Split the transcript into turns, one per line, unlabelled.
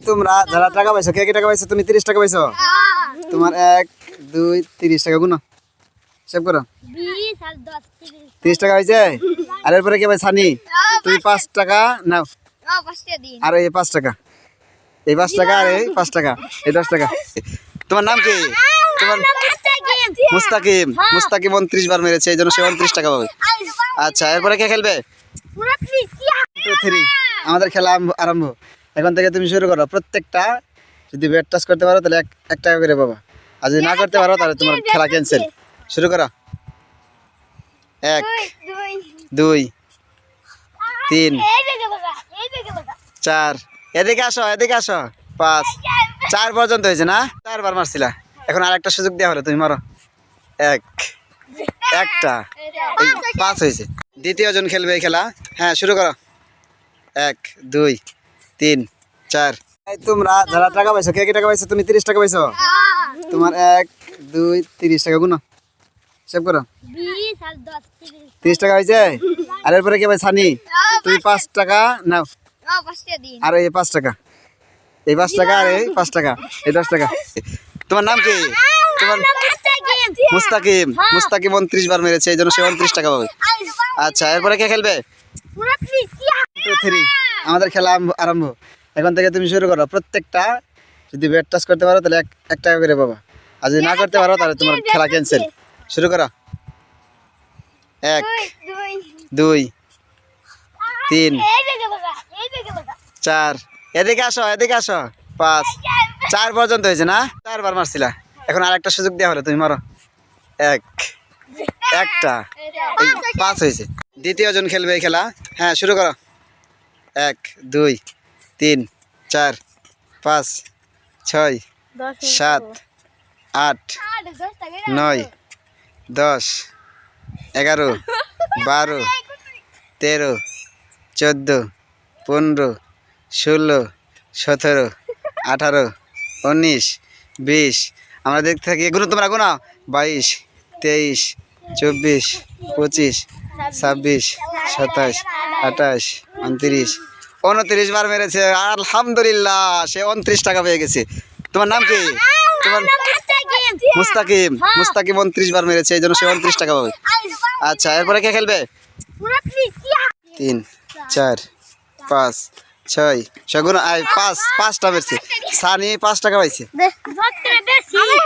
তোমরা যারা টাকা পাইছো, কে কে টাকা পাইছো? তুমি 30 টাকা পাইছো। তোমার 1 2 30 টাকা গুনো, সেভ করো।
20 আর 10
30 টাকা হয়েছে। আর এরপরে কি ভাই সানি, তুমি 5 টাকা নাও। আর এই 5 টাকা, এই 5 টাকা, আর এই 5 টাকা, এই 10 টাকা। তোমার নাম কি? তোমার মুস্তাকিম। মুস্তাকিম 29 বার মেরেছে, এই জন্য সে 29 টাকা পাবে। আচ্ছা, এরপরে কে খেলবে? 2 3 আমাদের খেলা আরম্ভ। এখন থেকে তুমি শুরু করো। প্রত্যেকটা যদি ব্যাট টাচ করতে পারো তাহলে 1 টাকা করে পাবা, আর যদি না করতে পারো তাহলে তোমার খেলা ক্যান্সেল। শুরু করো। 1 2 3 4, এদিকে আসো, এদিকে আসো। 5 4 পর্যন্ত হয়েছে না? 4 বার মারছিলা, এখন আর একটা সুযোগ দেওয়া হলো, তুমি মারো। 1 একটা, 5 হয়েছে। দ্বিতীয় জন খেলবে এই খেলা। হ্যাঁ, শুরু করো। 1 2 3 4। তোমরা যারা টাকা পাইছো, কে কে টাকা পাইছো? তুমি 30 টাকা পাইছো। তোমার 1 2 30 টাকা গুনো, সেভ করো।
20 আর 10
30 টাকা হয়েছে। আর এরপরে কি ভাই সানি, তুমি 5 টাকা নাও। আর এই 5 টাকা, এই 5 টাকা, আর এই 5 টাকা, এই 10 টাকা। তোমার নাম কি? তোমার মুস্তাকিম। মুস্তাকিম 29 বার মেরেছে, এই জন্য সে 29 টাকা পাবে। আচ্ছা, এরপরে কে খেলবে? 2 3 আমাদের খেলা আরম্ভ। এখন থেকে তুমি শুরু করো। প্রত্যেকটা যদি ব্যাট টাচ করতে পারো তাহলে 1 টাকা করে পাবা, আর যদি না করতে পারো তাহলে তোমার খেলা ক্যান্সেল। শুরু করো। 1 2 3 4, এদিকে আসো, এদিকে আসো। 5 4 পর্যন্ত হয়েছে না? 4 বার মারছিলা, এখন আর একটা সুযোগ দেওয়া হলো, তুমি মারো। 1 একটা, 5 হয়েছে। দ্বিতীয় জন খেলবে এই খেলা। হ্যাঁ, শুরু করো। 1 2 3 4 5 6 7 8 9 10 11 12 13 14 15 16 17 18 19 20। আমরা দেখতে থাকি। গুনো, তোমরা গুনো। 22 23 24 25 26 27 28 29 29 বার মেরেছে। আলহামদুলিল্লাহ, সে 29 টাকা পেয়ে গেছে। তোমার নাম কি? তোমার মুস্তাকিম। মুস্তাকিম 29 বার মেরেছে, এই জন্য সে 29 টাকা পাবে। আচ্ছা, এরপরে কে খেলবে? 3 4 5 6 6 গুণ 5 5টা মেরেছে। সানি 5 টাকা পাইছে।